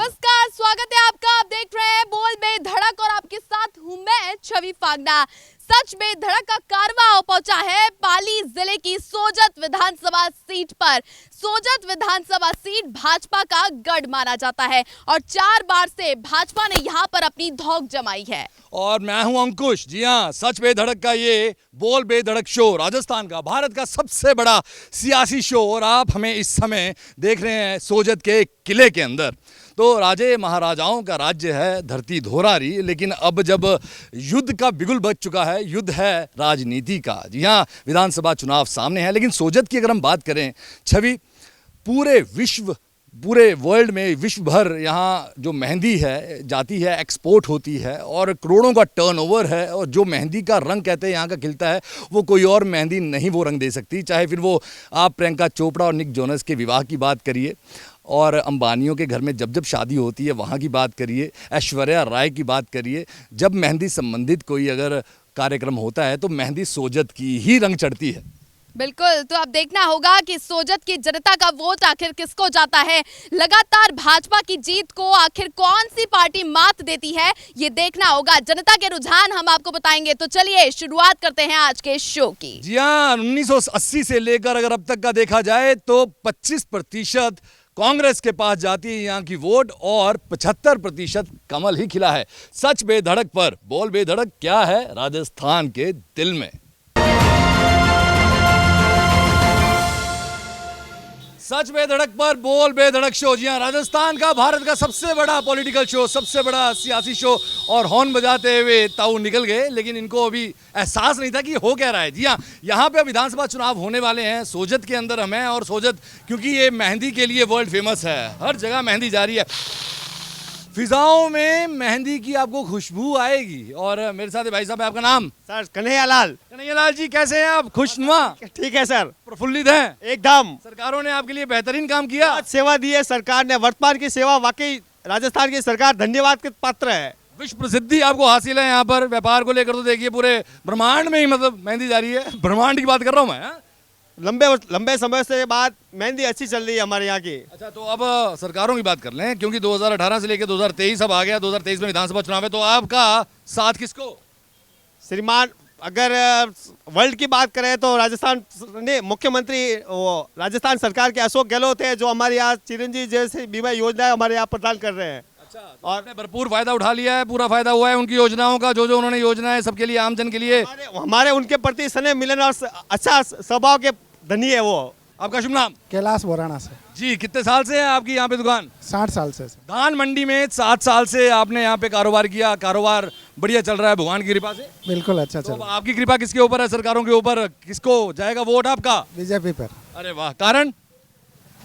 नमस्कार, स्वागत है आपका। आप देख रहे हैं बोल बेधड़क और आपके साथ हूं मैं छवि फागना। सच बेधड़क का कारवां पहुंचा है पाली जिले की सोजत विधानसभा सीट पर। सोजत विधानसभा सीट भाजपा का गढ़ माना जाता है और 4 बार से भाजपा ने यहां पर अपनी धौंक जमाई है। और मैं हूं अंकुश। जी हां, सच बेधड़क का ये बोल बेधड़क शो राजस्थान का, भारत का सबसे बड़ा सियासी शो। और आप हमें इस समय देख रहे हैं सोजत के किले के अंदर। तो राजे महाराजाओं का राज्य है धरती धोरारी, लेकिन अब जब युद्ध का बिगुल बज चुका है, युद्ध है राजनीति का। जी हाँ, विधानसभा चुनाव सामने है। लेकिन सोजत की अगर हम बात करें छवि, पूरे वर्ल्ड में विश्व भर यहाँ जो मेहंदी है जाती है, एक्सपोर्ट होती है और करोड़ों का टर्नओवर है। और जो मेहंदी का रंग कहते हैं यहाँ का खिलता है, वो कोई और मेहंदी नहीं वो रंग दे सकती। चाहे फिर वो आप प्रियंका चोपड़ा और निक जोनस के विवाह की बात करिए, और अंबानियों के घर में जब जब शादी होती है वहाँ की बात करिए, ऐश्वर्या राय की बात करिए। जब मेहंदी संबंधित कोई अगर कार्यक्रम होता है तो मेहंदी सोजत की ही रंग चढ़ती है। बिल्कुल, तो अब देखना होगा कि सोजत की जनता का वोट आखिर किसको जाता है। लगातार भाजपा की जीत को आखिर कौन सी पार्टी मात देती है, ये देखना होगा। जनता के रुझान हम आपको बताएंगे। तो चलिए शुरुआत करते हैं आज के शो की। जी हाँ, 1980 से लेकर अगर अब तक का देखा जाए तो 25% कांग्रेस के पास जाती है यहाँ की वोट और 75% कमल ही खिला है। सच बेधड़क पर बोल बेधड़क क्या है राजस्थान के दिल में। सच बेधड़क पर बोल बेधड़क शो। जी हाँ, राजस्थान का, भारत का सबसे बड़ा पॉलिटिकल शो, सबसे बड़ा सियासी शो। और हॉर्न बजाते हुए ताऊ निकल गए, लेकिन इनको अभी एहसास नहीं था कि हो क्या रहा है। जी हाँ, यहाँ पे विधानसभा चुनाव होने वाले हैं। सोजत के अंदर हम हैं और सोजत क्योंकि ये मेहंदी के लिए वर्ल्ड फेमस है, हर जगह मेहंदी जारी है, फिजाओं में मेहंदी की आपको खुशबू आएगी। और मेरे साथ भाई साहब है, आपका नाम? सर कन्हैयालाल। कन्हैयालाल जी, कैसे हैं आप? खुशनुमा? ठीक है सर, प्रफुल्लित हैं एकदम। सरकारों ने आपके लिए बेहतरीन काम किया, बहुत सेवा दी है सरकार ने। वर्तमान की सेवा वाकई राजस्थान की सरकार धन्यवाद के पात्र है। विश्व प्रसिद्धि आपको हासिल है यहाँ पर। व्यापार को लेकर तो देखिए पूरे ब्रह्मांड में ही मतलब मेहंदी जारी है। ब्रह्मांड की बात कर रहा हूँ मैं। लंबे समय से बाद मेहंदी अच्छी चल रही है हमारे यहाँ की। अच्छा, तो अब सरकारों की बात कर लें, क्योंकि 2018 से लेकर 2023 अब आ गया। 2023 में विधानसभा चुनाव है, तो आपका साथ किसको? श्रीमान, अगर वर्ल्ड की बात करें तो राजस्थान ने मुख्यमंत्री राजस्थान सरकार के अशोक गहलोत है, जो हमारे यहाँ चिरंजीवी जैसी बीमा योजना हमारे यहाँ प्रदान कर रहे हैं। अच्छा, तो आपने भरपूर फायदा उठा लिया है, पूरा फायदा हुआ है उनकी योजनाओं का, जो उन्होंने योजनाएं सबके लिए, आमजन के लिए। हमारे उनके प्रति स्नेह मिलन और अच्छा स्वभाव के धनी है वो। आपका शुभ नाम? कैलाश बोराना से। जी, कितने साल से है आपकी यहाँ पे दुकान? 60 साल से। धान मंडी में 7 साल से आपने यहाँ पे कारोबार किया। कारोबार बढ़िया चल रहा है भगवान की कृपा से? बिल्कुल अच्छा तो चल। आपकी कृपा किसके ऊपर है? सरकारों के ऊपर। किसको जाएगा वोट आपका? बीजेपी पर। अरे वाह, कारण?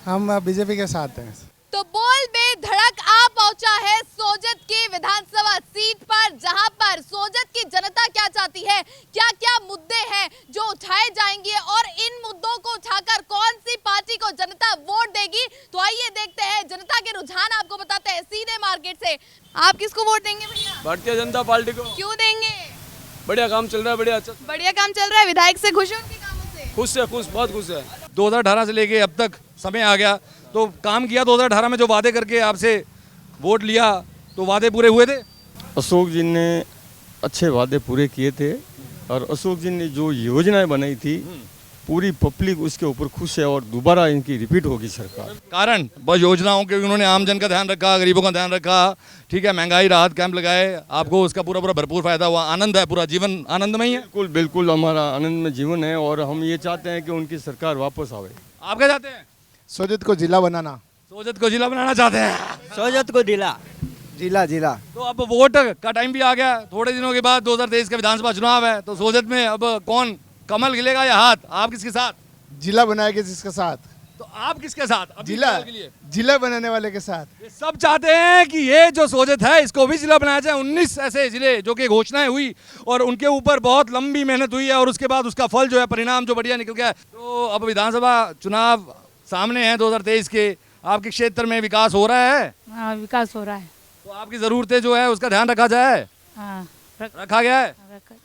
हम बीजेपी के साथ हैं। तो बोल बेधड़क आ पहुंचा है सोजत की विधानसभा सीट पर, जहां पर सोजत की जनता क्या चाहती है, क्या क्या मुद्दे हैं जो उठाए जाएंगे और इन मुद्दों को उठाकर कौन सी पार्टी को जनता वोट देगी। तो आइए देखते हैं, जनता के रुझान आपको बताते हैं सीधे मार्केट से। आप किसको वोट देंगे भैया? भारतीय जनता पार्टी को। क्यों देंगे? बढ़िया काम चल रहा है, बढ़िया काम चल रहा है। विधायक से खुश है उनके कामों से? खुश है, खुश, बहुत खुश है। 2018 से लेके अब तक समय आ गया, तो काम किया 2018 में, जो वादे करके आपसे वोट लिया, तो वादे पूरे हुए थे? अशोक जी ने अच्छे वादे पूरे किए थे और अशोक जी ने जो योजनाएं बनाई थी पूरी पब्लिक उसके ऊपर खुश है और दोबारा इनकी रिपीट होगी सरकार। कारण बस योजनाओं के, उन्होंने आमजन का ध्यान रखा, गरीबों का ध्यान रखा, ठीक है, महंगाई राहत कैंप लगाए, आपको उसका पूरा भरपूर फायदा हुआ, आनंद है, पूरा जीवन आनंदमय है? बिल्कुल बिल्कुल, हमारा आनंदमय जीवन है और हम ये चाहते हैं कि उनकी सरकार वापस आवे। आप क्या चाहते हैं? सोजत को जिला बनाना। सोजत को जिला बनाना चाहते हैं? सोजत को जिला। तो अब वोट का टाइम भी आ गया, थोड़े दिनों के बाद 2023 का विधानसभा चुनाव है, तो सोजत में अब कौन कमल खिलेगा या हाथ? आप किसके साथ? जिला बनाएंगे जिसके साथ। तो आप किसके साथ? अभी जिला के लिए जिला बनाने वाले के साथ। ये सब चाहते हैं कि ये जो सोजत है इसको भी जिला बनाया जाए। 19 ऐसे जिले जो कि घोषणाएं हुई और उनके ऊपर बहुत लंबी मेहनत हुई है और उसके बाद उसका फल जो है, परिणाम जो बढ़िया निकल गया है। तो अब विधानसभा चुनाव सामने है 2023 के, आपके क्षेत्र में विकास हो रहा है? हाँ, विकास हो रहा है। तो आपकी जरूरतें जो है उसका ध्यान रखा जाए? हाँ, रखा गया है,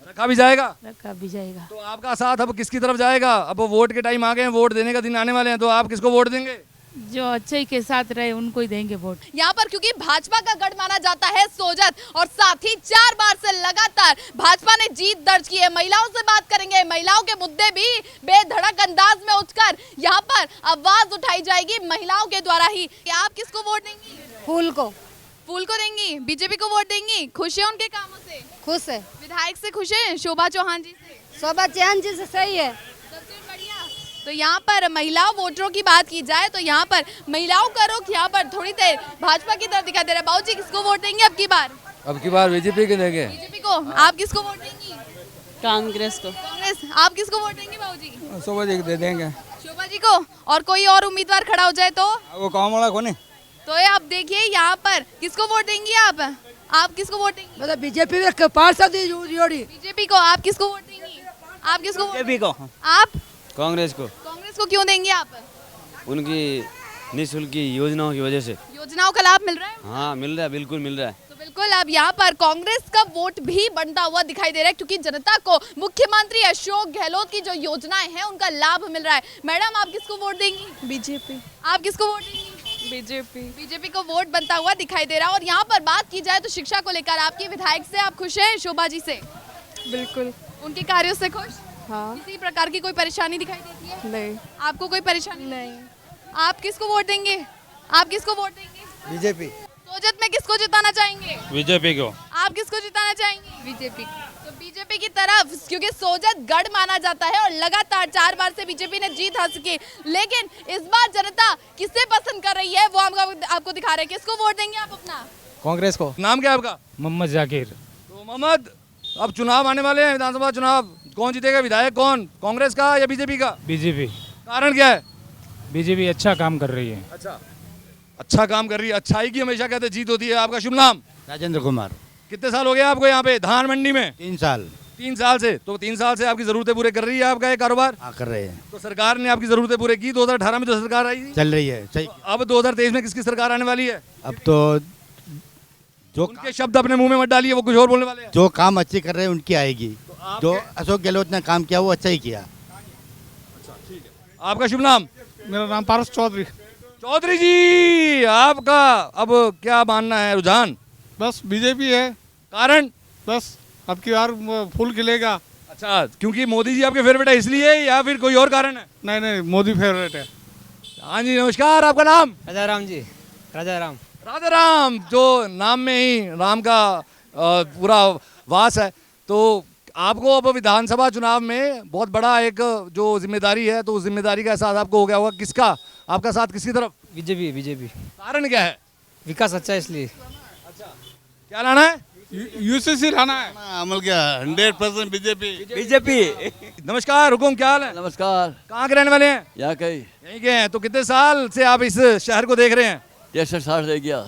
रखा भी जाएगा। रखा भी जाएगा। तो आपका साथ अब किसकी तरफ जाएगा? अब वोट के टाइम आ गए हैं, वोट देने का दिन आने वाले हैं, तो आप किसको वोट देंगे? जो अच्छे के साथ रहे उनको ही देंगे वोट। यहाँ पर क्योंकि भाजपा का गढ़ माना जाता है सोजत, और साथ ही 4 बार से लगातार भाजपा ने जीत दर्ज की है। महिलाओं से बात करेंगे, महिलाओं के मुद्दे भी बेधड़क अंदाज में उठकर यहाँ पर आवाज उठाई जाएगी महिलाओं के द्वारा ही। कि आप किसको वोट देंगी? फूल को। फूल को देंगी? बीजेपी को वोट देंगी? खुश है उनके कामों से? खुश है। विधायक से खुश है? शोभा चौहान जी से? शोभा चौहान जी से सही है। सबसे बढ़िया। तो यहाँ पर महिलाओं वोटरों की बात की जाए तो यहाँ पर महिलाओं का रुख यहाँ पर थोड़ी देर भाजपा की तरफ दिखाई दे रहा है। बाबू जी किसको वोट देंगे अब की बार? अब की बार बीजेपी के देंगे। बीजेपी को। आप किसको वोट देंगी? कांग्रेस को। कांग्रेस। आप किसको वोट देंगे बाबू जी? शोभा जी दे देंगे। शोभा जी को। और कोई और उम्मीदवार खड़ा हो जाए तो? वो काम वाला कौन है? तो ये आप देखिए यहाँ पर किसको वोट देंगी आप? आप किसको वोट देंगी? मतलब बीजेपी में पार्षद जोड़ी। बीजेपी को। आप किसको वोट देंगी? आप किसको वोट? बीजेपी को। आप? कांग्रेस को। कांग्रेस को क्यों देंगे आप? उनकी निःशुल्क की योजनाओं की वजह से। योजनाओं का लाभ मिल रहा है? हाँ मिल रहा है, बिल्कुल मिल रहा है। तो बिल्कुल अब यहाँ पर कांग्रेस का वोट भी बनता हुआ दिखाई दे रहा है, क्योंकि जनता को मुख्यमंत्री अशोक गहलोत की जो योजनाएं हैं उनका लाभ मिल रहा है। मैडम आप किसको वोट देंगी? बीजेपी। आप किसको वोट देंगी? बीजेपी। बीजेपी को वोट बनता हुआ दिखाई दे रहा है। और यहाँ पर बात की जाए तो शिक्षा को लेकर आपके विधायक से आप खुश हैं? शोभा जी से? बिल्कुल। उनके कार्यों से खुश? हाँ। किसी प्रकार की कोई परेशानी दिखाई देती है? नहीं। आपको कोई परेशानी नहीं। आप किसको वोट देंगे? आप किसको वोट देंगे? बीजेपी। सोजत में किसको जिताना चाहेंगे? बीजेपी को। आप किसको जिताना चाहेंगे? बीजेपी। तो बीजेपी की तरफ, क्योंकि सोजत गढ़ माना जाता है और लगातार 4 बार से बीजेपी ने जीत हासिल की। लेकिन इस बार जनता किसे पसंद कर रही है वो हम आपको दिखा रहे हैं। किसको वोट देंगे आप अपना? कांग्रेस को। नाम क्या है आपका? मोहम्मद जाकिर। तो मोहम्मद, अब चुनाव आने वाले हैं, विधानसभा चुनाव। कौन जीतेगा? विधायक कौन? कांग्रेस का या बीजेपी का? बीजेपी। कारण क्या है? बीजेपी अच्छा काम कर रही है। अच्छा काम कर रही है। अच्छाई की हमेशा कहते जीत होती है। आपका शुभ नाम? राजेंद्र कुमार। कितने साल हो गए आपको यहाँ पे धान मंडी में? 3 साल। 3 साल से। तो 3 साल से आपकी जरूरतें पूरे कर रही है आपका ये कारोबार? हाँ कर रहे हैं। तो सरकार ने आपकी जरूरतें पूरे की। 2018 में जो सरकार आई थी, चल रही है सही। अब 2023 में किसकी सरकार आने वाली है? अब तो जो उनके शब्द अपने मुंह में मत डालिए, वो कुछ और बोलने वाले हैं। जो काम अच्छे कर रहे हैं उनकी आएगी। जो अशोक गहलोत ने काम किया वो अच्छा ही किया। आपका शुभ नाम? मेरा नाम पारस चौधरी। चौधरी जी, आपका अब क्या मानना है? रुझान? बस बीजेपी है। कारण? बस अब की बार फूल खिलेगा। अच्छा, क्योंकि मोदी जी आपके फेवरेट है इसलिए, या फिर कोई और कारण है? नहीं नहीं, मोदी फेवरेट है। हाँ जी, नमस्कार। आपका नाम? राजा राम जी। राजा राम। राधा राम। जो नाम में ही राम का पूरा वास है। तो आपको अब विधानसभा चुनाव में बहुत बड़ा एक जो जिम्मेदारी है, तो उस जिम्मेदारी का एहसास आपको हो गया होगा। किसका आपका साथ किसकी तरफ? बीजेपी। बीजेपी। कारण क्या है? विकास अच्छा है इसलिए। क्या लाना है? यूसीसी लाना है। अमल क्या 100% बीजेपी। बीजेपी। नमस्कार, हुकुम, क्या हाल है? नमस्कार। कहाँ के रहने वाले हैं? यहाँ कहीं यहीं के हैं। तो कितने साल से आप इस शहर को देख रहे हैं? 63 साल रह गया।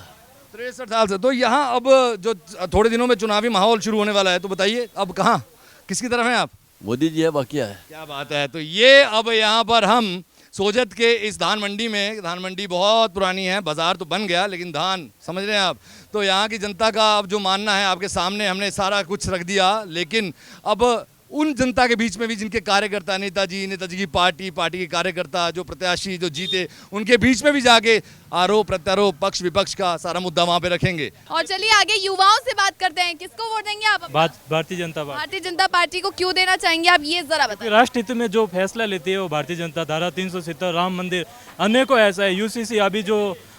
63 साल से। तो यहाँ अब जो थोड़े दिनों में चुनावी माहौल शुरू होने वाला है, तो बताइए अब कहाँ किसकी तरफ हैं आप? मोदी जी है, बाकी है। क्या बात है। तो ये अब यहाँ पर हम सोजत के इस धान मंडी में, धान मंडी बहुत पुरानी है, बाजार तो बन गया लेकिन धान, समझ रहे हैं आप। तो यहाँ की जनता का अब जो मानना है आपके सामने हमने सारा कुछ रख दिया। लेकिन अब उन जनता के बीच में भी जिनके कार्यकर्ता, नेताजी की पार्टी के कार्यकर्ता, जो प्रत्याशी जो जीते, उनके बीच में भी जाके आरोप प्रत्यारोप, पक्ष विपक्ष का सारा मुद्दा वहाँ पे रखेंगे। और चलिए आगे युवाओं से बात करते हैं। किसको वोट देंगे आप? भारतीय जनता पार्टी। भारतीय जनता पार्टी को क्यों देना चाहेंगे आप, ये जरा बताइए। राष्ट्र हित में जो फैसला लेती है वो भारतीय जनता, धारा 370, राम मंदिर, अनेकों ऐसा है। यूसीसी अभी जो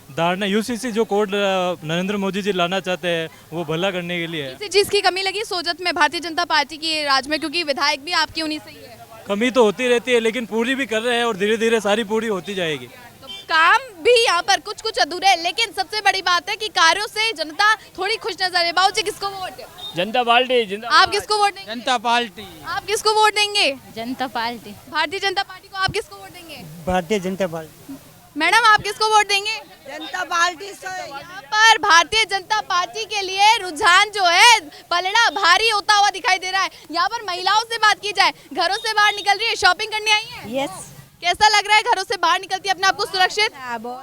धारणा, यूसीसी जो कोड नरेंद्र मोदी जी लाना चाहते हैं वो भला करने के लिए है। किसी चीज की कमी लगी सोजत में भारतीय जनता पार्टी की राज में, क्योंकि विधायक भी आपकी उन्हीं से ही है? कमी तो होती रहती है लेकिन पूरी भी कर रहे हैं और धीरे धीरे सारी पूरी होती जाएगी। तो काम भी यहाँ पर कुछ कुछ अधूरे है, लेकिन सबसे बड़ी बात है कि कार्यों से जनता थोड़ी खुश नजर है। बाबू जी किसको वोट? जनता पार्टी। आप किसको वोट देंगे? जनता पार्टी। आप किसको वोट देंगे? जनता पार्टी। भारतीय जनता पार्टी को। आप किसको वोट देंगे? भारतीय जनता पार्टी। मैडम आप किसको वोट देंगे? जनता पार्टी से। यहाँ पर भारतीय जनता पार्टी के लिए रुझान जो है पलड़ा भारी होता हुआ दिखाई दे रहा है। यहाँ पर महिलाओं से बात की जाए, घरों से बाहर निकल रही है, शॉपिंग करने आई है। यस। कैसा लग रहा है? घरों से बाहर निकलती है अपने आप को सुरक्षित?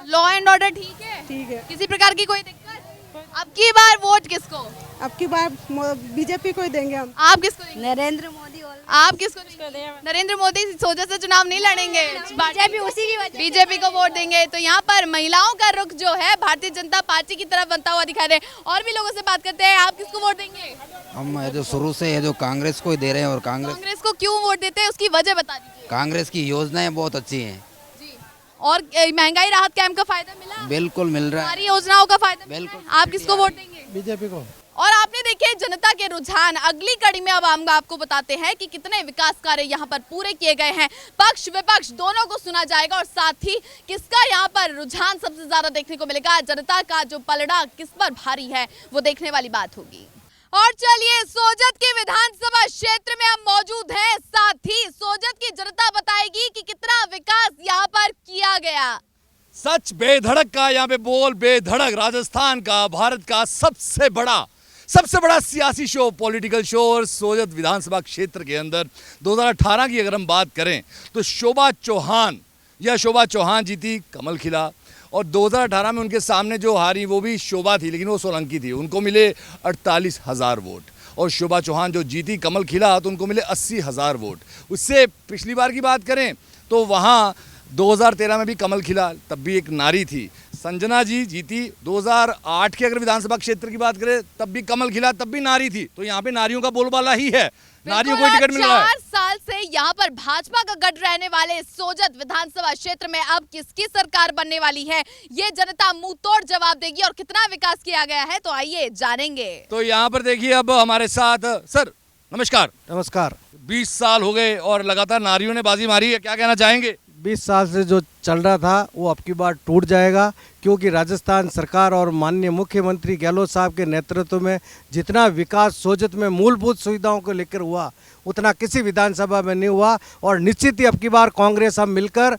लॉ एंड ऑर्डर ठीक है? ठीक है। किसी प्रकार की कोई दिक्कत? अब की बार वोट किसको? अब की बार बीजेपी को ही देंगे हम। आप किसको देंगे? नरेंद्र मोदी और आप किसको देंगे? नरेंद्र मोदी सोचा से चुनाव नहीं लड़ेंगे, बीजेपी उसी की वजह बीजेपी को वोट देंगे। तो यहाँ पर महिलाओं का रुख जो है भारतीय जनता पार्टी की तरफ बनता हुआ दिखाई दे। और भी लोगों से बात करते हैं, आप किसको वोट देंगे? हम जो शुरू से है जो कांग्रेस को ही दे रहे हैं, और कांग्रेस को क्यों वोट देते हैं, उसकी वजह बता दीजिए। कांग्रेस की योजनाएं बहुत अच्छी हैं। जी। और महंगाई राहत कैंप का फायदा मिला? बिल्कुल मिल रहा है। सारी योजनाओं का फायदा मिला बिल्कुल। है? आप किसको वोट देंगे? बीजेपी को। और आपने देखे जनता के रुझान। अगली कड़ी में अब हम आपको बताते हैं कि कितने विकास कार्य यहाँ पर पूरे किए गए हैं। पक्ष विपक्ष दोनों को सुना जाएगा और साथ ही किसका यहाँ पर रुझान सबसे ज्यादा देखने को मिलेगा, जनता का जो पलड़ा किस पर भारी है, वो देखने वाली बात होगी। और चलिए, सोजत के विधानसभा क्षेत्र में हम मौजूद हैं, साथ ही सोजत की जनता बताएगी कि कितना विकास यहाँ पर किया गया। सच बेधड़क का यहाँ पे बोल बेधड़क राजस्थान का, भारत का सबसे बड़ा सियासी शो, पॉलिटिकल शो। और सोजत विधानसभा क्षेत्र के अंदर 2018 की अगर हम बात करें तो शोभा चौहान जीती, कमल खिला। और 2018 में उनके सामने जो हारी वो भी शोभा थी, लेकिन वो सोलंकी थी, उनको मिले 48,000 वोट। और शोभा चौहान जो जीती, कमल खिला, तो उनको मिले 80,000 वोट। उससे पिछली बार की बात करें तो वहाँ 2013 में भी कमल खिला, तब भी एक नारी थी, संजना जी जीती। 2008 के अगर विधानसभा क्षेत्र की बात करें तब भी कमल खिला, तब भी नारी थी। तो यहाँ पे नारियों का बोलबाला ही है, नारियों को टिकट मिल रहा है। 4 साल से यहाँ पर भाजपा का गढ़ रहने वाले सोजत विधानसभा क्षेत्र में अब किसकी सरकार बनने वाली है, ये जनता मुंह तोड़ जवाब देगी। और कितना विकास किया गया है, तो आइए जानेंगे। तो यहाँ पर देखिए अब हमारे साथ सर, नमस्कार। नमस्कार। 20 साल हो गए और लगातार नारियों ने बाजी मारी है, क्या कहना चाहेंगे? 20 साल से जो चल रहा था वो अब की बार टूट जाएगा, क्योंकि राजस्थान सरकार और माननीय मुख्यमंत्री गहलोत साहब के नेतृत्व में जितना विकास सोजत में मूलभूत सुविधाओं को लेकर हुआ, उतना किसी विधानसभा में नहीं हुआ। और निश्चित ही अब की बार कांग्रेस हम मिलकर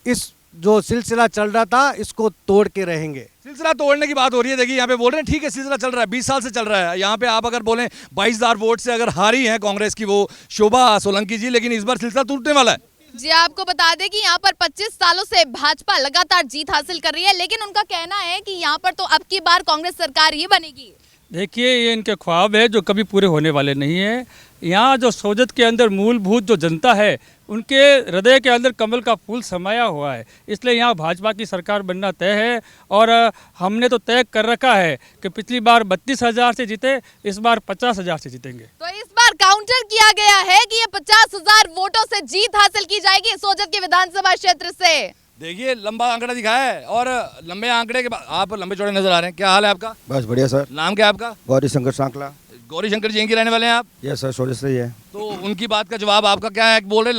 इस जो सिलसिला चल रहा था इसको तोड़ के रहेंगे। सिलसिला तोड़ने की बात हो रही है। देखिए यहाँ पे बोल रहे हैं ठीक है सिलसिला चल रहा है, 20 साल से चल रहा है। यहाँ पे आप अगर बोलें 22,000 वोट से अगर हारी हैं कांग्रेस की वो शोभा सोलंकी जी, लेकिन इस बार सिलसिला टूटने वाला है। जी, आपको बता दें कि यहाँ पर 25 सालों से भाजपा लगातार जीत हासिल कर रही है, लेकिन उनका कहना है कि यहाँ पर तो अब की बार कांग्रेस सरकार ही बनेगी। देखिए, ये इनके ख्वाब है जो कभी पूरे होने वाले नहीं है। यहाँ जो सोजत के अंदर मूलभूत जो जनता है, उनके हृदय के अंदर कमल का फूल समाया हुआ है, इसलिए यहाँ भाजपा की सरकार बनना तय है। और हमने तो तय कर रखा है कि पिछली बार 32,000 से जीते, इस बार 50,000 से जीतेंगे। तो इस बार काउंटर किया गया है कि ये 50,000 वोटों से जीत हासिल की जाएगी सोजत के विधानसभा क्षेत्र से। देखिए लंबा आंकड़ा दिखाया है और लंबे आंकड़े के बाद आप लंबे चौड़े नजर आ रहे हैं। क्या हाल है आपका? बस बढ़िया सर। नाम क्या है आपका? गौरी शंकर सांकला। गौरी शंकर जी यहीं के रहने वाले हैं आप? यस सर, सोजत से ही है। तो उनकी बात का जवाब आपका क्या है? बोल रहे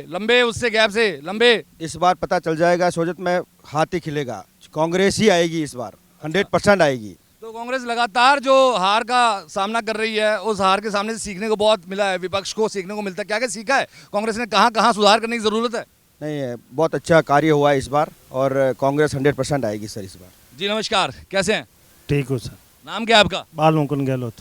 लंबे उससे गैप से लंबे। इस बार पता चल जाएगा, सोजत में हाथी खिलेगा, कांग्रेस ही आएगी इस बार, 100% आएगी। तो कांग्रेस लगातार जो हार का सामना कर रही है, उस हार के सामने से सीखने को बहुत मिला है, विपक्ष को सीखने को मिलता है। क्या क्या सीखा है कांग्रेस ने, कहाँ सुधार करने की जरूरत है? नहीं है, बहुत अच्छा कार्य हुआ है इस बार और कांग्रेस 100% आएगी सर इस बार। जी नमस्कार, कैसे हैं? ठीक हो सर। नाम क्या है आपका? बाल मुकुंद गहलोत।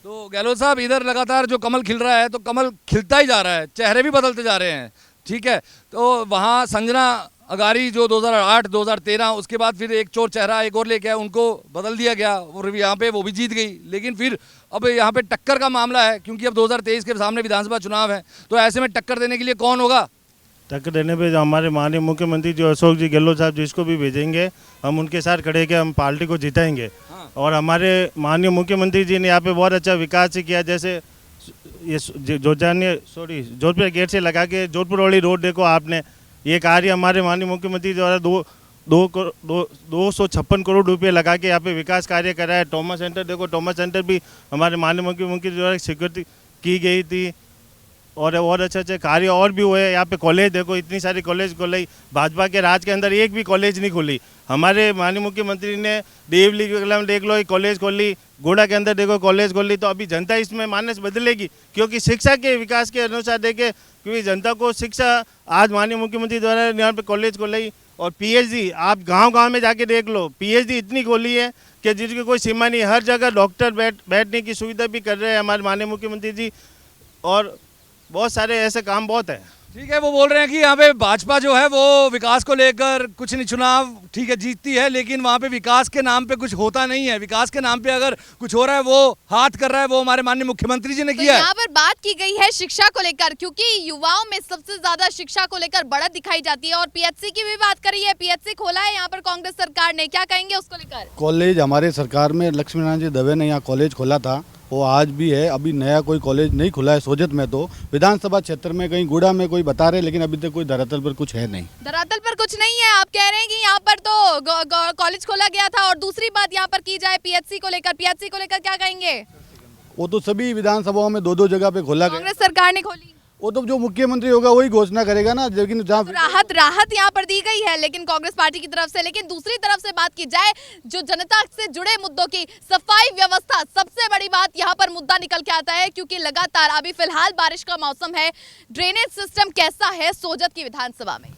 तो गहलोत साहब, इधर लगातार जो कमल खिल रहा है तो कमल खिलता ही जा रहा है, चेहरे भी बदलते जा रहे हैं, ठीक है। तो वहाँ संजना अगारी जो 2008 2013 उसके बाद फिर एक चोर चेहरा एक और लेके आया, उनको बदल दिया गया और यहाँ पे वो भी जीत गई। लेकिन फिर अब यहाँ पे टक्कर का मामला है, क्योंकि अब 2023 के सामने विधानसभा चुनाव है। तो ऐसे में टक्कर देने के लिए कौन होगा? टक्कर देने पे हमारे माननीय मुख्यमंत्री जो अशोक जी गहलोत साहब जिसको भी भेजेंगे, हम उनके साथ खड़े के हम पार्टी को जिताएंगे। हाँ। और हमारे माननीय मुख्यमंत्री जी ने यहाँ पे बहुत अच्छा विकास किया, जैसे ये जोधपुर गेट से लगा के जोधपुर वाली रोड देखो आपने, ये कार्य हमारे माननीय मुख्यमंत्री द्वारा 256 करोड़ रुपये लगा के यहाँ पे विकास कार्य करा है। टॉमा सेंटर देखो, टॉमा सेंटर भी हमारे माननीय मुख्यमंत्री द्वारा स्वीकृति की गई थी और अच्छे कार्य और भी हुए। यहाँ पे कॉलेज देखो, इतनी सारी कॉलेज खोली, भाजपा के राज के अंदर एक भी कॉलेज नहीं खुली। हमारे माननीय मुख्यमंत्री ने देवली में देख लो कॉलेज खोली, गोड़ा के अंदर देखो कॉलेज खोली। तो अभी जनता इसमें मानस बदलेगी, क्योंकि शिक्षा के विकास के अनुसार देखे, क्योंकि जनता को शिक्षा आज माननीय मुख्यमंत्री द्वारा यहाँ पे कॉलेज खोली। और पीएचडी आप गांव-गांव में जाके देख लो, पीएचडी इतनी खोली है कि जिसकी कोई सीमा नहीं, हर जगह डॉक्टर बैठने की सुविधा भी कर रहे हैं हमारे माननीय मुख्यमंत्री जी। और बहुत सारे ऐसे काम बहुत है। ठीक है, वो बोल रहे हैं कि यहाँ पे भाजपा जो है वो विकास को लेकर कुछ नहीं, चुनाव ठीक है जीतती है लेकिन वहाँ पे विकास के नाम पे कुछ होता नहीं है। विकास के नाम पे अगर कुछ हो रहा है वो हाथ कर रहा है, वो हमारे माननीय मुख्यमंत्री जी ने तो किया है। यहाँ पर बात की गई है शिक्षा को लेकर, क्योंकि युवाओं में सबसे ज्यादा शिक्षा को लेकर बढ़त दिखाई जाती है और पीएचसी की भी बात करी है। पीएचसी खोला है यहाँ पर कांग्रेस सरकार ने, क्या कहेंगे उसको लेकर? कॉलेज हमारे सरकार में लक्ष्मी नारायण जी दवे ने यहाँ कॉलेज खोला था, वो आज भी है। अभी नया कोई कॉलेज नहीं खुला है सोजत में, तो विधानसभा क्षेत्र में कहीं गुड़ा में कोई बता रहे, लेकिन अभी तक कोई धरातल पर कुछ है नहीं। धरातल पर कुछ नहीं है। आप कह रहे हैं कि यहाँ पर तो कॉलेज खोला गया था। और दूसरी बात यहाँ पर की जाए पीएचसी को लेकर क्या कहेंगे? वो तो सभी विधानसभाओं में दो जगह पे खोला गया। कांग्रेस सरकार ने खोली, वो तो जो मुख्यमंत्री होगा वही घोषणा करेगा ना। लेकिन जहाँ तो राहत यहाँ पर दी गई है लेकिन कांग्रेस पार्टी की तरफ से। लेकिन दूसरी तरफ से बात की जाए जो जनता से जुड़े मुद्दों की, सफाई व्यवस्था सबसे बड़ी बात यहाँ पर मुद्दा निकल के आता है, क्योंकि लगातार अभी फिलहाल बारिश का मौसम है। ड्रेनेज सिस्टम कैसा है सोजत की विधानसभा में?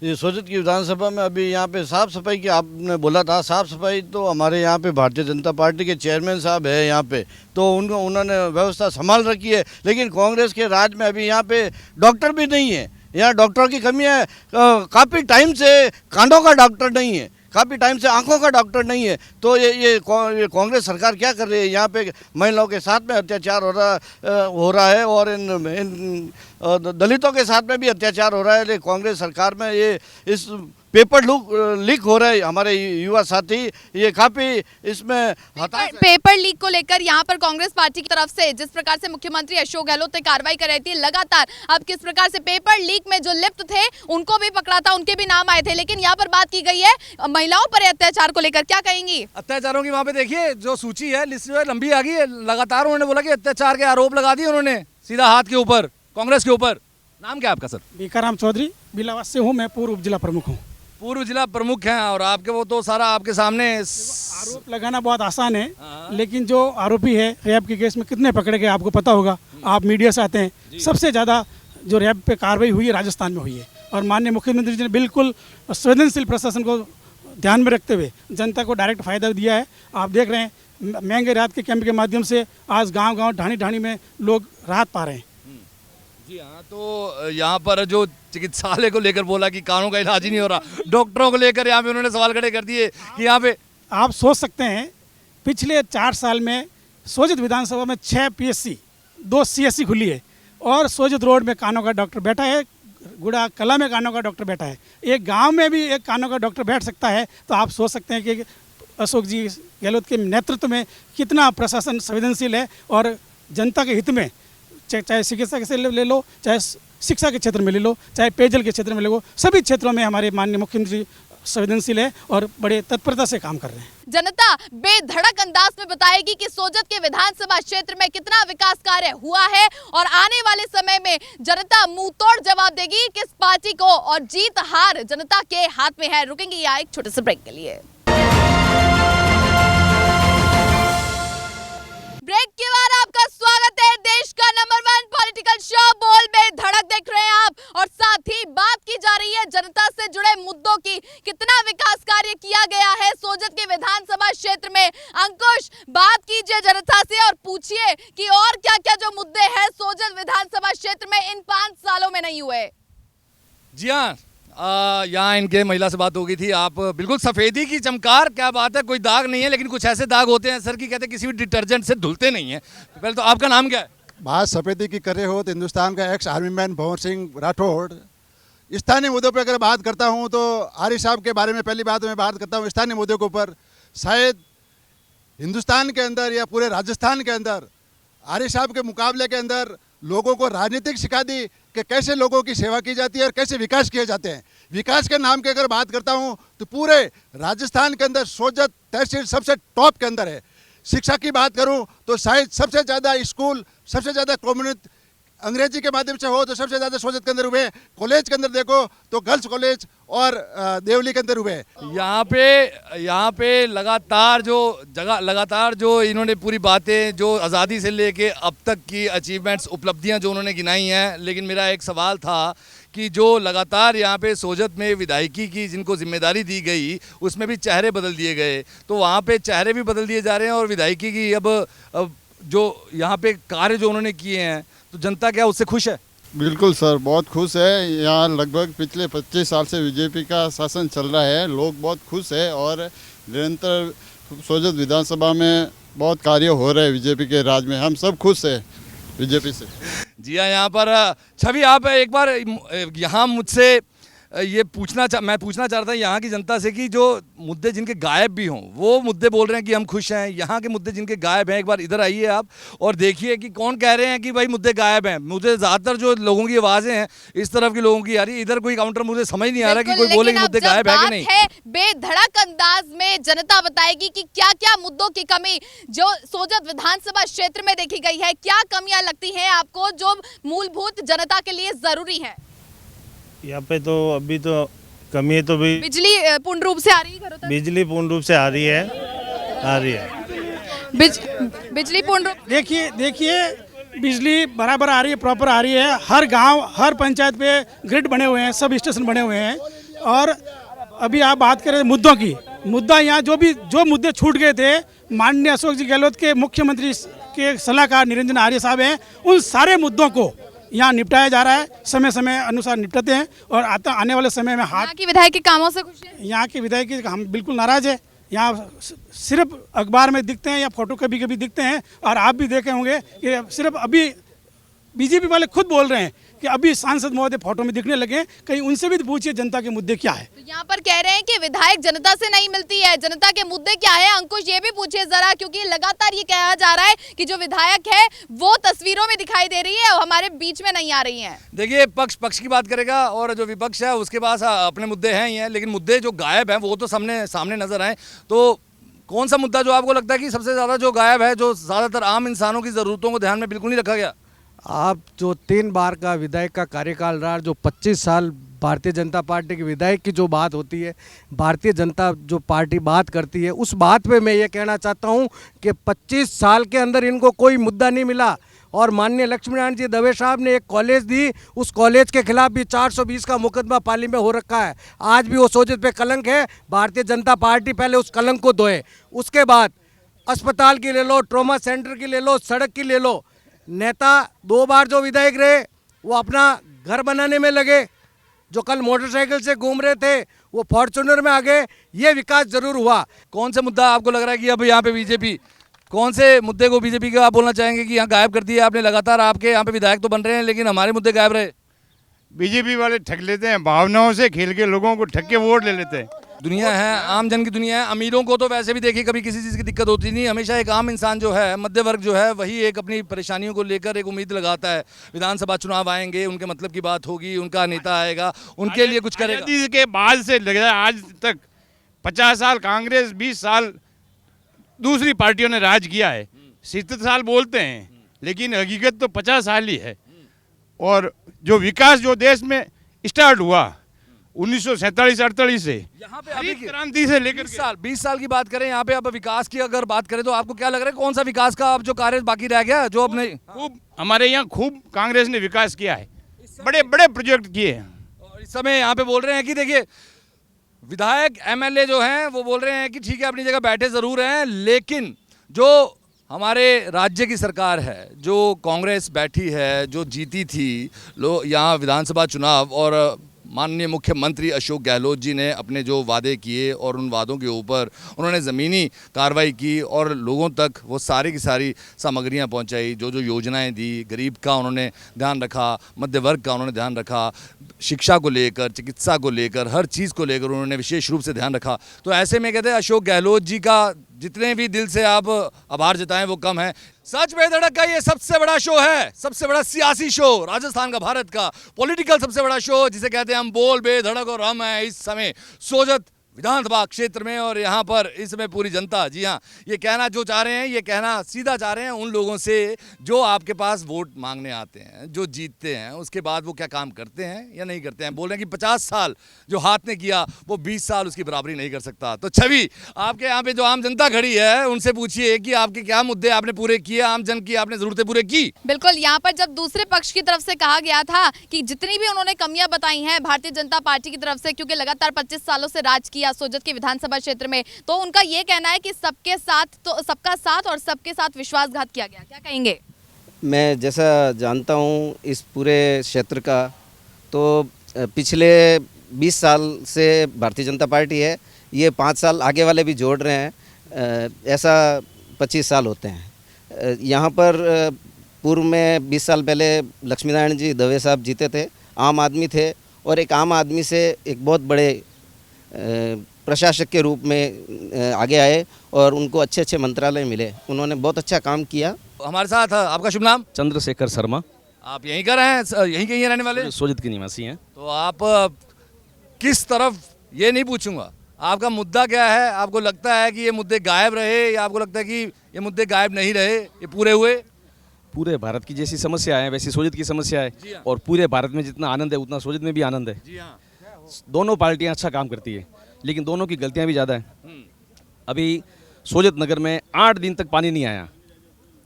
ये सोजत की विधानसभा में अभी यहाँ पे साफ़ सफाई की आपने बोला था, साफ़ सफाई तो हमारे यहाँ पे भारतीय जनता पार्टी के चेयरमैन साहब है यहाँ पे, तो उन्होंने व्यवस्था संभाल रखी है। लेकिन कांग्रेस के राज में अभी यहाँ पे डॉक्टर भी नहीं है, यहाँ डॉक्टर की कमी है। काफ़ी टाइम से कानों का डॉक्टर नहीं है, काफ़ी टाइम से आंखों का डॉक्टर नहीं है। तो ये कांग्रेस सरकार क्या कर रही है? यहाँ पे महिलाओं के साथ में अत्याचार हो रहा है और इन दलितों के साथ में भी अत्याचार हो रहा है। लेकिन कांग्रेस सरकार में ये इस पेपर लीक हो रहा है। हमारे युवा साथी ये काफ़ी इसमें पेपर लीक को लेकर यहाँ पर कांग्रेस पार्टी की तरफ से जिस प्रकार से मुख्यमंत्री अशोक गहलोत ने कार्रवाई कर रही थी लगातार, अब किस प्रकार से पेपर लीक में जो लिप्त थे उनको भी पकड़ा था, उनके भी नाम आए थे। लेकिन यहाँ पर बात की गई है महिलाओं पर अत्याचार को लेकर, क्या कहेंगी? अत्याचारों की वहाँ पे देखिए जो सूची है, लिस्ट जो है लंबी आ गई है। लगातार उन्होंने बोला कि अत्याचार के आरोप लगा दिए उन्होंने सीधा हाथ के ऊपर, कांग्रेस के ऊपर। नाम क्या आपका सर? बीकाराम चौधरी, बिलावास से हूँ मैं, पूर्व जिला प्रमुख हूँ। पूर्व जिला प्रमुख हैं और आपके वो तो सारा आपके सामने आरोप लगाना बहुत आसान है, लेकिन जो आरोपी है रैप के केस में कितने पकड़े गए आपको पता होगा, आप मीडिया से आते हैं। सबसे ज़्यादा जो रैप पे कार्रवाई हुई है राजस्थान में हुई है और माननीय मुख्यमंत्री जी ने बिल्कुल संवेदनशील प्रशासन को ध्यान में रखते हुए जनता को डायरेक्ट फायदा दिया है। आप देख रहे हैं महंगे राहत के कैंप के माध्यम से आज गाँव ढाणी ढाणी में लोग राहत पा रहे हैं। जी हाँ, तो यहाँ पर जो चिकित्सालय को लेकर बोला कि कानों का इलाज ही नहीं हो रहा, डॉक्टरों को लेकर यहाँ पे उन्होंने सवाल खड़े कर दिए कि यहाँ पे आप सोच सकते हैं पिछले 4 साल में सोजत विधानसभा में 6 पीएचसी, 2 सीएससी खुली है और सोजत रोड में कानों का डॉक्टर बैठा है, गुड़ा कला में कानों का डॉक्टर बैठा है। एक गाँव में भी एक कानों का डॉक्टर बैठ सकता है, तो आप सोच सकते हैं कि अशोक जी गहलोत के नेतृत्व में कितना प्रशासन संवेदनशील है और जनता के हित में, चाहे चिकित्सा के क्षेत्र ले लो, चाहे शिक्षा के क्षेत्र में ले लो, चाहे पेयजल के क्षेत्र में ले लो, सभी क्षेत्रों में हमारे माननीय मुख्यमंत्री संवेदनशील है और बड़े तत्परता से काम कर रहे हैं। जनता बेधड़क अंदाज में बताएगी कि सोजत के विधानसभा क्षेत्र में कितना विकास कार्य हुआ है और आने वाले समय में जनता मुंह तोड़ जवाब देगी किस पार्टी को, और जीत हार जनता के हाथ में है। रुकेंगे यहाँ एक छोटे से ब्रेक के लिए। ब्रेक के बाद आपका स्वागत है देश का नंबर 1 पॉलिटिकल शो बोल में धड़क देख रहे हैं आप, और साथ ही बात की जा रही है जनता से जुड़े मुद्दों की। कितना विकास कार्य किया गया है सोजत के विधानसभा क्षेत्र में? अंकुश, बात कीजिए जनता से और पूछिए कि और क्या क्या जो मुद्दे हैं सोजत विधानसभा क्षेत्र में इन 5 सालों में नहीं हुए। जी हाँ, यहाँ इनके महिला से बात हो गई थी। आप बिल्कुल सफ़ेदी की चमकार, क्या बात है, कोई दाग नहीं है, लेकिन कुछ ऐसे दाग होते हैं सर की कहते हैं किसी भी डिटर्जेंट से धुलते नहीं है। पहले तो आपका नाम क्या है? बात सफेदी की करे हो तो हिंदुस्तान का ex army man Bhanwar Singh Rathore. स्थानीय मुद्दों पर अगर बात करता हूँ तो आरिफ साहब के बारे में पहली बात मैं बात करता हूँ। स्थानीय मुद्दों के ऊपर शायद हिंदुस्तान के अंदर या पूरे राजस्थान के अंदर आरिफ साहब के मुकाबले के अंदर लोगों को राजनीतिक सिखा दी कि कैसे लोगों की सेवा की जाती है और कैसे विकास किए जाते हैं। विकास के नाम की अगर बात करता हूं तो पूरे राजस्थान के अंदर सोजत तहसील सबसे टॉप के अंदर है। शिक्षा की बात करूं तो शायद सबसे ज़्यादा स्कूल, सबसे ज़्यादा कम्युनिटी अंग्रेजी के माध्यम से हो तो सबसे ज़्यादा सोजत के अंदर हुए। कॉलेज के अंदर देखो तो गर्ल्स कॉलेज और देवली के अंदर हुए। यहाँ पे लगातार जो इन्होंने पूरी बातें जो आज़ादी से लेके अब तक की अचीवमेंट्स, उपलब्धियाँ जो उन्होंने गिनाई हैं, लेकिन मेरा एक सवाल था कि जो लगातार यहाँ पे सोजत में विधायकी की जिनको जिम्मेदारी दी गई उसमें भी चेहरे बदल दिए गए, तो वहाँ पे चेहरे भी बदल दिए जा रहे हैं और विधायकी की अब जो यहाँ पे कार्य जो उन्होंने किए हैं तो जनता क्या उससे खुश है? बिल्कुल सर, बहुत खुश है। यहाँ लगभग पिछले 25 साल से बीजेपी का शासन चल रहा है, लोग बहुत खुश है और निरंतर सोजत विधानसभा में बहुत कार्य हो रहे हैं बीजेपी के राज में। हम सब खुश है बीजेपी से। जी हाँ, यहाँ पर छवि आप एक बार यहाँ मुझसे ये मैं पूछना चाह रहा था यहाँ की जनता से कि जो मुद्दे जिनके गायब भी हों वो मुद्दे बोल रहे हैं कि हम खुश हैं, यहाँ के मुद्दे जिनके गायब हैं एक बार इधर आइए आप और देखिए कि कौन कह रहे हैं कि भाई मुद्दे गायब हैं। मुझे ज़्यादातर जो लोगों की आवाज़ें हैं इस तरफ के लोगों की आ रही है, इधर कोई काउंटर मुझे समझ नहीं आ रहा कि कोई बोले कि मुद्दे गायब है कि नहीं। बेधड़क अंदाज में जनता बताएगी कि क्या क्या मुद्दों की कमी जो सोजत विधानसभा क्षेत्र में देखी गई है, क्या कमियां लगती हैं आपको जो मूलभूत जनता के लिए जरूरी है। यहाँ पे तो अभी तो कमी है तो भी बिजली पूर्ण रूप से आ रही है घरों तक? बिजली पूर्ण रूप से आ रही है बिजली पूर्ण रूप देखिए बिजली बराबर आ रही है, प्रॉपर आ रही है। हर गांव हर पंचायत पे ग्रिड बने हुए हैं, सब स्टेशन बने हुए हैं। और अभी आप बात करें मुद्दों की, मुद्दा यहाँ जो मुद्दे छूट गए थे, माननीय अशोक जी गहलोत के मुख्यमंत्री के सलाहकार निरंजन आर्य साहब हैं, उन सारे मुद्दों को यहाँ निपटाया जा रहा है। समय समय अनुसार निपटाते हैं और आने वाले समय में यहाँ की विधायक के कामों से खुश हैं? यहाँ के विधायक हम बिल्कुल नाराज है। यहाँ सिर्फ अखबार में दिखते हैं या फोटो कभी कभी दिखते हैं, और आप भी देखे होंगे कि सिर्फ अभी बीजेपी वाले खुद बोल रहे हैं कि अभी सांसद महोदय फोटो में दिखने लगे, कहीं उनसे भी पूछिए जनता के मुद्दे क्या है। तो यहाँ पर कह रहे हैं कि विधायक जनता से नहीं मिलती है, जनता के मुद्दे क्या है। अंकुश ये भी पूछिए जरा, क्योंकि लगातार ये कहा जा रहा है कि जो विधायक है वो तस्वीरों में दिखाई दे रही है और हमारे बीच में नहीं आ रही है। देखिए पक्ष की बात करेगा और जो विपक्ष है उसके पास अपने मुद्दे हैं ही हैं, लेकिन मुद्दे जो गायब हैं वो तो सामने नजर आए। तो कौन सा मुद्दा जो आपको लगता है कि सबसे ज्यादा जो गायब है, जो ज्यादातर आम इंसानों की जरूरतों को ध्यान में बिल्कुल नहीं रखा गया? आप जो 3 बार का विधायक का कार्यकाल रहा, जो 25 साल भारतीय जनता पार्टी के विधायक की जो बात होती है, भारतीय जनता जो पार्टी बात करती है, उस बात पे मैं ये कहना चाहता हूँ कि 25 साल के अंदर इनको कोई मुद्दा नहीं मिला। और माननीय लक्ष्मीनारायण जी दवे साहब ने एक कॉलेज दी, उस कॉलेज के खिलाफ भी 420 का मुकदमा पाली में हो रखा है। आज भी वो सोजत पे कलंक है। भारतीय जनता पार्टी पहले उस कलंक को धोए। उसके बाद अस्पताल की ले लो, ट्रॉमा सेंटर की ले लो, सड़क की ले लो। नेता 2 बार जो विधायक रहे वो अपना घर बनाने में लगे, जो कल मोटरसाइकिल से घूम रहे थे वो फॉर्च्यूनर में आ गए। ये विकास जरूर हुआ। कौन सा मुद्दा आपको लग रहा है कि अब यहाँ पे बीजेपी, कौन से मुद्दे को बीजेपी का आप बोलना चाहेंगे कि यहाँ गायब कर दिया आपने? लगातार आपके यहाँ पे विधायक तो बन रहे हैं लेकिन हमारे मुद्दे गायब रहे। बीजेपी वाले ठग लेते हैं, भावनाओं से खेल के लोगों को ठग के वोट ले लेते हैं। दुनिया है, आम जन की दुनिया है। अमीरों को तो वैसे भी देखिए कभी किसी चीज़ की दिक्कत होती नहीं। हमेशा एक आम इंसान जो है, मध्य वर्ग जो है, वही एक अपनी परेशानियों को लेकर एक उम्मीद लगाता है। विधानसभा चुनाव आएंगे, उनके मतलब की बात होगी, उनका नेता आएगा, उनके लिए कुछ करेगा। आज़ादी के बाद से लग रहा है आज तक 50 साल कांग्रेस, 20 साल दूसरी पार्टियों ने राज किया है। 70 साल बोलते हैं लेकिन हकीकत तो 50 साल ही है। और जो विकास जो देश में स्टार्ट हुआ 1947-48 से, यहाँ पे अभी क्रांति से लेकर 20 साल की बात करें, यहाँ पे अब विकास की अगर बात करें तो आपको क्या लग रहा है कौन सा विकास का अब जो कार्य बाकी रह गया? जो अपने खूब हमारे यहाँ खूब कांग्रेस ने विकास किया है, बड़े बड़े प्रोजेक्ट किए हैं। और इस समय यहाँ पे बोल रहे हैं कि देखिए विधायक MLA जो हैं वो बोल रहे हैं कि ठीक है अपनी जगह बैठे ज़रूर हैं, लेकिन जो हमारे राज्य की सरकार है, जो कांग्रेस बैठी है, जो जीती थी यहाँ विधानसभा चुनाव, और माननीय मुख्यमंत्री अशोक गहलोत जी ने अपने जो वादे किए और उन वादों के ऊपर उन्होंने ज़मीनी कार्रवाई की और लोगों तक वो सारी की सारी सामग्रियां पहुंचाई। जो योजनाएं दी, गरीब का उन्होंने ध्यान रखा, मध्य वर्ग का उन्होंने ध्यान रखा, शिक्षा को लेकर, चिकित्सा को लेकर, हर चीज़ को लेकर उन्होंने विशेष रूप से ध्यान रखा। तो ऐसे में कहते हैं अशोक गहलोत जी का जितने भी दिल से आप आभार जताएं वो कम है। सच बेधड़क का ये सबसे बड़ा शो है, सबसे बड़ा सियासी शो राजस्थान का, भारत का पॉलिटिकल सबसे बड़ा शो, जिसे कहते हैं हम बोल बेधड़क, और हम हैं इस समय सोजत विधानसभा क्षेत्र में। और यहाँ पर इस समय पूरी जनता, जी हाँ, ये कहना जो चाह रहे हैं, ये कहना सीधा चाह रहे हैं उन लोगों से जो आपके पास वोट मांगने आते हैं, जो जीतते हैं, उसके बाद वो क्या काम करते हैं या नहीं करते हैं। बोल रहे हैं कि 50 साल जो हाथ ने किया वो 20 साल उसकी बराबरी नहीं कर सकता। तो छवि, आपके यहाँ पे जो आम जनता खड़ी है उनसे पूछिए कि आपके क्या मुद्दे आपने पूरे किए, आम जन की आपने जरूरतें पूरे की। बिल्कुल, यहाँ पर जब दूसरे पक्ष की तरफ से कहा गया था कि जितनी भी उन्होंने कमियां बताई हैं भारतीय जनता पार्टी की तरफ से, क्योंकि लगातार 25 सालों से राज किया सोजत के विधानसभा क्षेत्र में, तो उनका ये कहना है कि सबके साथ तो सबका साथ और सबके साथ विश्वासघात किया गया। क्या कहेंगे? मैं जैसा जानता हूँ इस पूरे क्षेत्र का, तो पिछले 20 साल से भारतीय जनता पार्टी है, ये 5 साल आगे वाले भी जोड़ रहे हैं, ऐसा 25 साल होते हैं। यहाँ पर पूर्व में 20 साल पहले लक्ष्मीनारायण जी दवे साहब जीते थे, आम आदमी थे, और एक आम आदमी से एक बहुत बड़े प्रशासक के रूप में आगे आए और उनको अच्छे अच्छे मंत्रालय मिले, उन्होंने बहुत अच्छा काम किया। हमारे साथ आपका शुभ नाम? चंद्रशेखर शर्मा। आप यहीं का हैं, यहीं के रहने वाले? सोजत के निवासी हैं। तो आप किस तरफ, ये नहीं पूछूंगा, आपका मुद्दा क्या है? आपको लगता है कि ये मुद्दे गायब रहे, या आपको लगता है कि ये मुद्दे गायब नहीं रहे, ये पूरे हुए? पूरे भारत की जैसी समस्या है वैसी सोजत की समस्या है, और पूरे भारत में जितना आनंद है उतना सोजत में भी आनंद है। जी हाँ। दोनों पार्टियां अच्छा काम करती है, लेकिन दोनों की गलतियां भी ज़्यादा है। अभी सोजत नगर में 8 दिन तक पानी नहीं आया,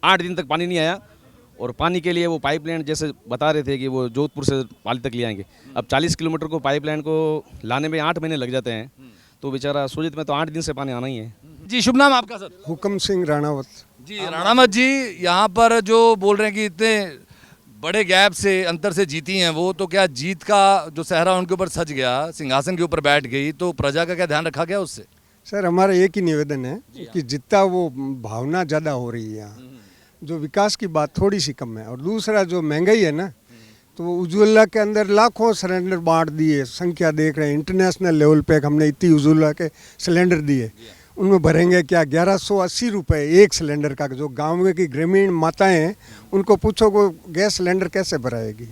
8 दिन तक पानी नहीं आया, और पानी के लिए वो पाइपलाइन जैसे बता रहे थे कि वो जोधपुर से पाली तक ले आएंगे। अब 40 किलोमीटर को पाइपलाइन को लाने में 8 महीने लग जाते हैं, तो बेचारा सोजत में तो 8 दिन से पानी आना ही है। जी, शुभ नाम आपका सर? हुक्म सिंह राणावत। जी राणावत जी, यहाँ पर जो बोल रहे हैं कि इतने बड़े गैप से, अंतर से जीती हैं वो, तो क्या जीत का जो सहरा उनके ऊपर सज गया, सिंहासन के ऊपर बैठ गई, तो प्रजा का क्या ध्यान रखा गया उससे? सर हमारा एक ही निवेदन है कि जितना वो भावना ज़्यादा हो रही है यहाँ, जो विकास की बात थोड़ी सी कम है, और दूसरा जो महंगाई है ना, तो उज्ज्वला के अंदर लाखों सिलेंडर बांट दिए, संख्या देख रहे हैं इंटरनेशनल लेवल पे, हमने इतनी उज्ज्वला के सिलेंडर दिए, उनमें भरेंगे क्या 1180 रुपये एक सिलेंडर का। जो गांव में की ग्रामीण माताएं हैं उनको पूछो को गैस सिलेंडर कैसे भराएगी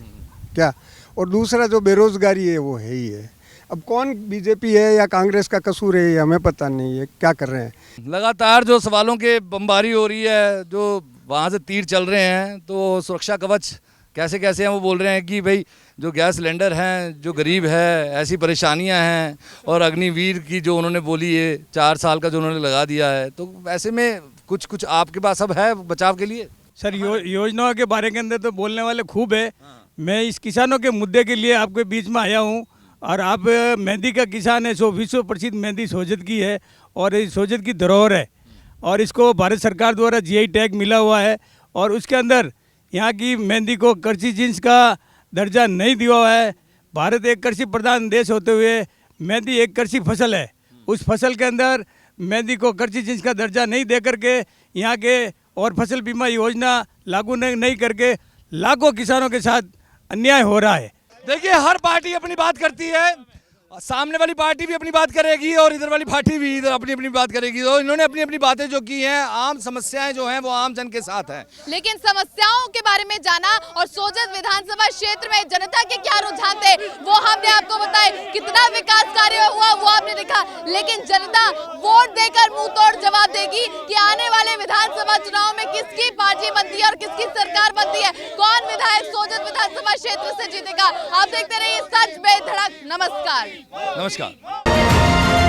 क्या? और दूसरा जो बेरोजगारी है वो है ही है। अब कौन बीजेपी है या कांग्रेस का कसूर है, ये हमें पता नहीं है, क्या कर रहे हैं। लगातार जो सवालों के बमबारी हो रही है, जो वहाँ से तीर चल रहे हैं, तो सुरक्षा कवच कैसे कैसे हैं वो बोल रहे हैं कि भाई जो गैस सिलेंडर हैं, जो गरीब है, ऐसी परेशानियां हैं, और अग्निवीर की जो उन्होंने बोली है 4 साल का जो उन्होंने लगा दिया है, तो ऐसे में कुछ आपके पास सब है बचाव के लिए? सर योजनाओं के बारे के अंदर तो बोलने वाले खूब है। मैं इस किसानों के मुद्दे के लिए आपके बीच में आया हूँ, और आप मेहंदी का किसान है, विश्व प्रसिद्ध मेहंदी सोजत की है, और ये सोजत की धरोहर है, और इसको भारत सरकार द्वारा GI टैग मिला हुआ है, और उसके अंदर यहाँ की मेहंदी को कृषि जिन्स का दर्जा नहीं दिया हुआ है। भारत एक कृषि प्रधान देश होते हुए मेहंदी एक कृषि फसल है, उस फसल के अंदर मेहंदी को कृषि जिन्स का दर्जा नहीं दे करके यहाँ के और फसल बीमा योजना लागू नहीं करके लाखों किसानों के साथ अन्याय हो रहा है। देखिए, हर पार्टी अपनी बात करती है, सामने वाली पार्टी भी अपनी बात करेगी और इधर वाली पार्टी भी इधर अपनी अपनी बात करेगी। तो इन्होंने अपनी अपनी बातें जो की हैं, आम समस्याएं जो हैं वो आम जन के साथ हैं। लेकिन समस्याओं के बारे में जाना और सोजत विधानसभा क्षेत्र में जनता के क्या रुझान थे वो हमने आपको बताए। कितना विकास कार्य हुआ वो आपने देखा, लेकिन जनता वोट देकर मुंह तोड़ जवाब देगी कि आने वाले विधानसभा चुनाव में किसकी पार्टी बनती है और किसकी सरकार बनती है, कौन विधायक सोजत विधानसभा क्षेत्र से जीतेगा। आप देखते रहिए सच बेधड़क। नमस्कार। नमस्कार।